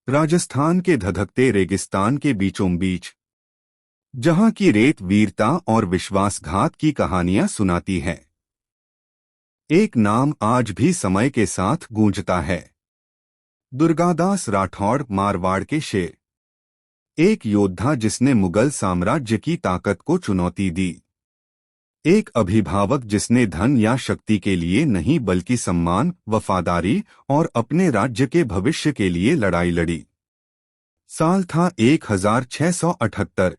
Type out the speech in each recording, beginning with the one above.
राजस्थान के धधकते रेगिस्तान के बीचों बीच, जहां की रेत वीरता और विश्वासघात की कहानियां सुनाती है, एक नाम आज भी समय के साथ गूंजता है। दुर्गादास राठौड़, मारवाड़ के शेर। एक योद्धा जिसने मुगल साम्राज्य की ताकत को चुनौती दी। एक अभिभावक जिसने धन या शक्ति के लिए नहीं बल्कि सम्मान, वफादारी और अपने राज्य के भविष्य के लिए लड़ाई लड़ी। साल था 1678।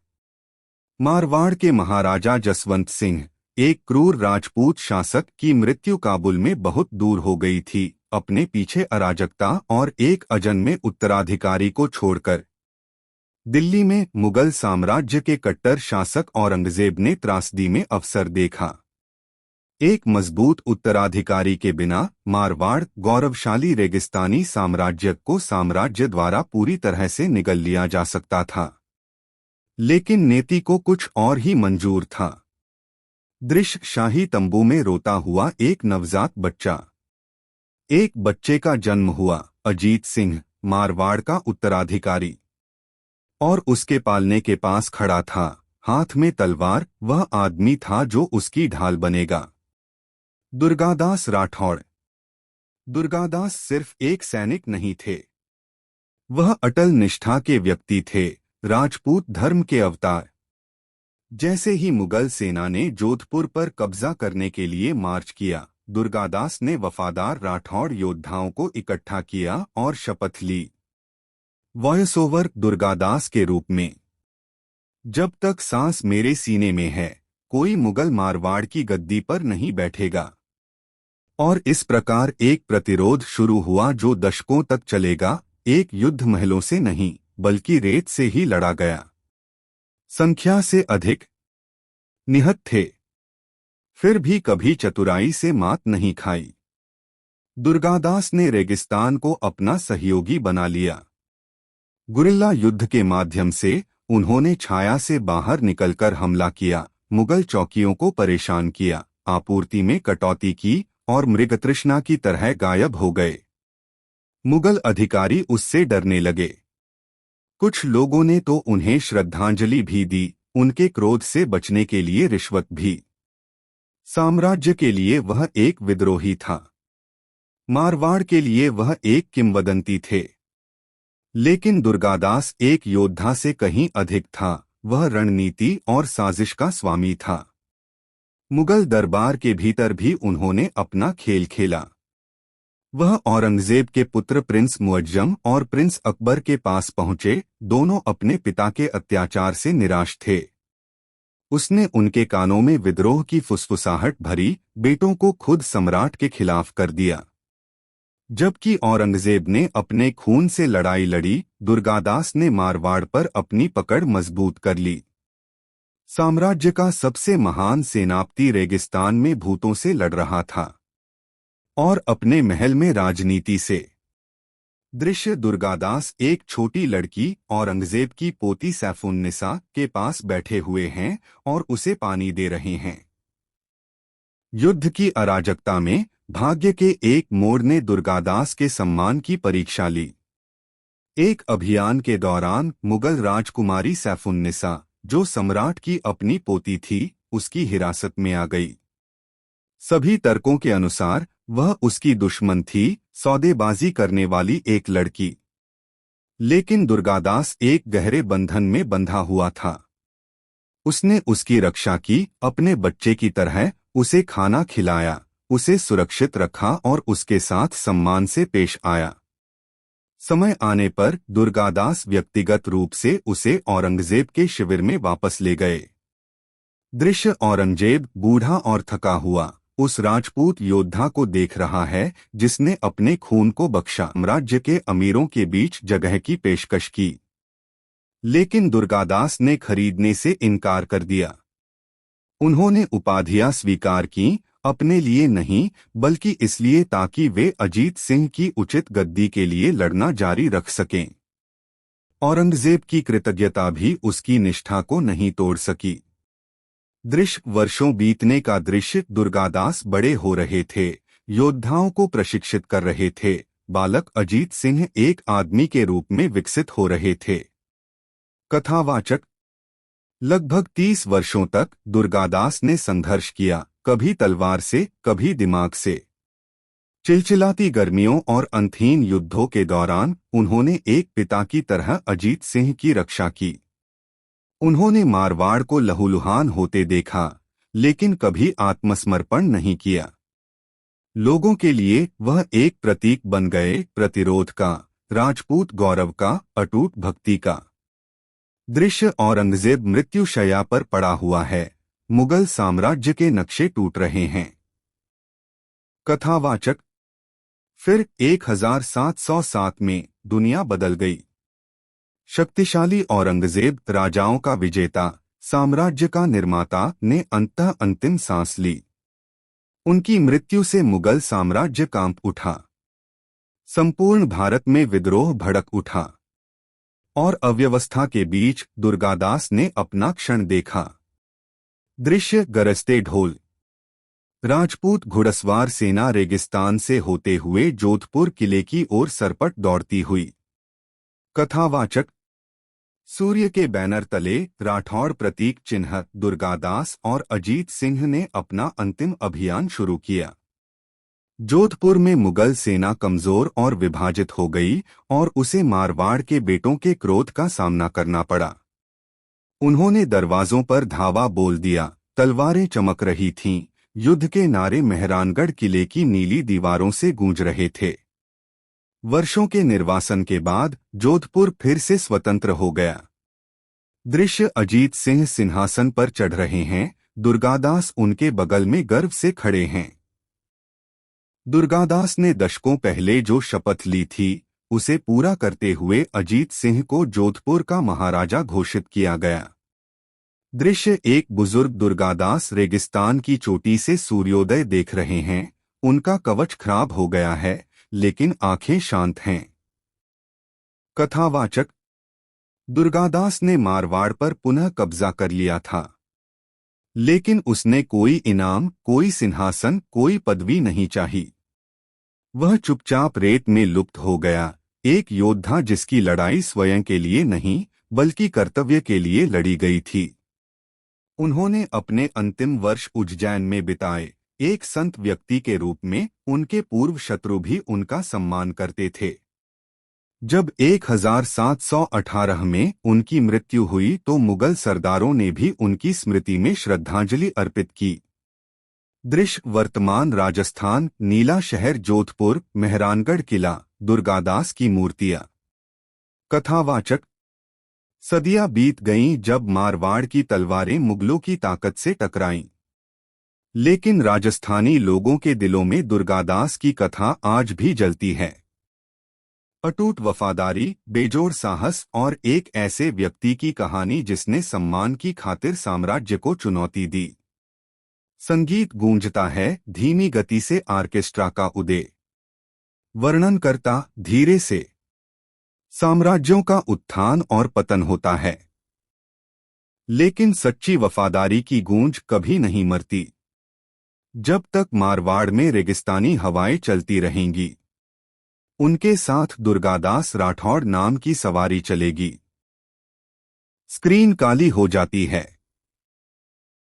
मारवाड़ के महाराजा जसवंत सिंह, एक क्रूर राजपूत शासक की मृत्यु काबुल में बहुत दूर हो गई थी, अपने पीछे अराजकता और एक अजन्मे उत्तराधिकारी को छोड़कर। दिल्ली में मुगल साम्राज्य के कट्टर शासक औरंगजेब ने त्रासदी में अवसर देखा। एक मजबूत उत्तराधिकारी के बिना मारवाड़, गौरवशाली रेगिस्तानी साम्राज्य को साम्राज्य द्वारा पूरी तरह से निगल लिया जा सकता था। लेकिन नीति को कुछ और ही मंजूर था। दृश्य शाही तंबू में रोता हुआ एक नवजात बच्चा। एक बच्चे का जन्म हुआ, अजीत सिंह, मारवाड़ का उत्तराधिकारी। और उसके पालने के पास खड़ा था, हाथ में तलवार, वह आदमी था जो उसकी ढाल बनेगा। दुर्गादास राठौड़। दुर्गादास सिर्फ एक सैनिक नहीं थे, वह अटल निष्ठा के व्यक्ति थे, राजपूत धर्म के अवतार। जैसे ही मुगल सेना ने जोधपुर पर कब्जा करने के लिए मार्च किया, दुर्गादास ने वफादार राठौड़ योद्धाओं को इकट्ठा किया और शपथ ली। वॉइस ओवर दुर्गादास के रूप में। जब तक सांस मेरे सीने में है, कोई मुगल मारवाड़ की गद्दी पर नहीं बैठेगा। और इस प्रकार एक प्रतिरोध शुरू हुआ जो दशकों तक चलेगा। एक युद्ध महलों से नहीं बल्कि रेत से ही लड़ा गया। संख्या से अधिक निहत थे, फिर भी कभी चतुराई से मात नहीं खाई। दुर्गादास ने रेगिस्तान को अपना सहयोगी बना लिया। गुरिल्ला युद्ध के माध्यम से उन्होंने छाया से बाहर निकलकर हमला किया, मुगल चौकियों को परेशान किया, आपूर्ति में कटौती की और मृगतृष्णा की तरह गायब हो गए। मुगल अधिकारी उससे डरने लगे। कुछ लोगों ने तो उन्हें श्रद्धांजलि भी दी, उनके क्रोध से बचने के लिए रिश्वत भी। साम्राज्य के लिए वह एक विद्रोही था, मारवाड़ के लिए वह एक किंवदंती थे। लेकिन दुर्गादास एक योद्धा से कहीं अधिक था, वह रणनीति और साजिश का स्वामी था। मुगल दरबार के भीतर भी उन्होंने अपना खेल खेला। वह औरंगजेब के पुत्र प्रिंस मुअज्जम और प्रिंस अकबर के पास पहुंचे, दोनों अपने पिता के अत्याचार से निराश थे। उसने उनके कानों में विद्रोह की फुसफुसाहट भरी, बेटों को खुद सम्राट के खिलाफ कर दिया। जबकि औरंगजेब ने अपने खून से लड़ाई लड़ी, दुर्गादास ने मारवाड़ पर अपनी पकड़ मजबूत कर ली। साम्राज्य का सबसे महान सेनापति रेगिस्तान में भूतों से लड़ रहा था और अपने महल में राजनीति से। दृश्य दुर्गादास एक छोटी लड़की औरंगजेब की पोती सैफुन्निसा के पास बैठे हुए हैं और उसे पानी दे रहे हैं। युद्ध की अराजकता में भाग्य के एक मोड़ ने दुर्गादास के सम्मान की परीक्षा ली। एक अभियान के दौरान मुगल राजकुमारी सैफुन्निसा, जो सम्राट की अपनी पोती थी, उसकी हिरासत में आ गई। सभी तर्कों के अनुसार वह उसकी दुश्मन थी, सौदेबाजी करने वाली एक लड़की। लेकिन दुर्गादास एक गहरे बंधन में बंधा हुआ था। उसने उसकी रक्षा की, अपने बच्चे की तरह उसे खाना खिलाया, उसे सुरक्षित रखा और उसके साथ सम्मान से पेश आया। समय आने पर दुर्गादास व्यक्तिगत रूप से उसे औरंगजेब के शिविर में वापस ले गए। दृश्य औरंगजेब बूढ़ा और थका हुआ उस राजपूत योद्धा को देख रहा है जिसने अपने खून को बख्शा। साम्राज्य के अमीरों के बीच जगह की पेशकश की, लेकिन दुर्गादास ने खरीदने से इनकार कर दिया। उन्होंने उपाधियां स्वीकार की, अपने लिए नहीं बल्कि इसलिए ताकि वे अजीत सिंह की उचित गद्दी के लिए लड़ना जारी रख सकें। औरंगजेब की कृतज्ञता भी उसकी निष्ठा को नहीं तोड़ सकी। दृश्य वर्षों बीतने का दृश्य। दुर्गादास बड़े हो रहे थे, योद्धाओं को प्रशिक्षित कर रहे थे, बालक अजीत सिंह एक आदमी के रूप में विकसित हो रहे थे। कथावाचक लगभग 30 वर्षों तक दुर्गादास ने संघर्ष किया, कभी तलवार से, कभी दिमाग से। चिलचिलाती गर्मियों और अंतहीन युद्धों के दौरान उन्होंने एक पिता की तरह अजीत सिंह की रक्षा की। उन्होंने मारवाड़ को लहूलुहान होते देखा, लेकिन कभी आत्मसमर्पण नहीं किया। लोगों के लिए वह एक प्रतीक बन गए, प्रतिरोध का, राजपूत गौरव का, अटूट भक्ति का। दृश्य औरंगजेब मृत्युशैया पर पड़ा हुआ है, मुगल साम्राज्य के नक्शे टूट रहे हैं। कथावाचक फिर 1707 में दुनिया बदल गई। शक्तिशाली औरंगजेब, राजाओं का विजेता, साम्राज्य का निर्माता, ने अंततः अंतिम सांस ली। उनकी मृत्यु से मुगल साम्राज्य कांप उठा। संपूर्ण भारत में विद्रोह भड़क उठा और अव्यवस्था के बीच दुर्गादास ने अपना क्षण देखा। दृश्य गरजते ढोल। राजपूत घुड़सवार सेना रेगिस्तान से होते हुए जोधपुर किले की ओर सरपट दौड़ती हुई। कथावाचक सूर्य के बैनर तले राठौड़ प्रतीक चिन्ह दुर्गादास और अजीत सिंह ने अपना अंतिम अभियान शुरू किया। जोधपुर में मुगल सेना कमजोर और विभाजित हो गई और उसे मारवाड़ के बेटों के क्रोध का सामना करना पड़ा। उन्होंने दरवाजों पर धावा बोल दिया, तलवारें चमक रही थीं, युद्ध के नारे मेहरानगढ़ किले की नीली दीवारों से गूंज रहे थे। वर्षों के निर्वासन के बाद जोधपुर फिर से स्वतंत्र हो गया। दृश्य अजीत सिंह सिंहासन पर चढ़ रहे हैं, दुर्गादास उनके बगल में गर्व से खड़े हैं। दुर्गादास ने दशकों पहले जो शपथ ली थी, उसे पूरा करते हुए अजीत सिंह को जोधपुर का महाराजा घोषित किया गया। दृश्य एक बुजुर्ग दुर्गादास रेगिस्तान की चोटी से सूर्योदय देख रहे हैं। उनका कवच खराब हो गया है, लेकिन आंखें शांत हैं। कथावाचक दुर्गादास ने मारवाड़ पर पुनः कब्जा कर लिया था, लेकिन उसने कोई इनाम, कोई सिंहासन, कोई पदवी नहीं चाही। वह चुपचाप रेत में लुप्त हो गया, एक योद्धा जिसकी लड़ाई स्वयं के लिए नहीं बल्कि कर्तव्य के लिए लड़ी गई थी। उन्होंने अपने अंतिम वर्ष उज्जैन में बिताए। एक संत व्यक्ति के रूप में उनके पूर्व शत्रु भी उनका सम्मान करते थे। जब 1718 में उनकी मृत्यु हुई तो मुगल सरदारों ने भी उनकी स्मृति में श्रद्धांजलि अर्पित की। दृश्य वर्तमान राजस्थान, नीला शहर जोधपुर, मेहरानगढ़ किला, दुर्गादास की मूर्तियां। कथावाचक सदियां बीत गईं जब मारवाड़ की तलवारें मुगलों की ताकत से टकराईं, लेकिन राजस्थानी लोगों के दिलों में दुर्गादास की कथा आज भी जलती है। अटूट वफादारी, बेजोड़ साहस और एक ऐसे व्यक्ति की कहानी जिसने सम्मान की खातिर साम्राज्य को चुनौती दी। संगीत गूंजता है, धीमी गति से आर्केस्ट्रा का उदय वर्णन करता धीरे से। साम्राज्यों का उत्थान और पतन होता है, लेकिन सच्ची वफादारी की गूंज कभी नहीं मरती। जब तक मारवाड़ में रेगिस्तानी हवाएं चलती रहेंगी, उनके साथ दुर्गादास राठौड़ नाम की सवारी चलेगी। स्क्रीन काली हो जाती है।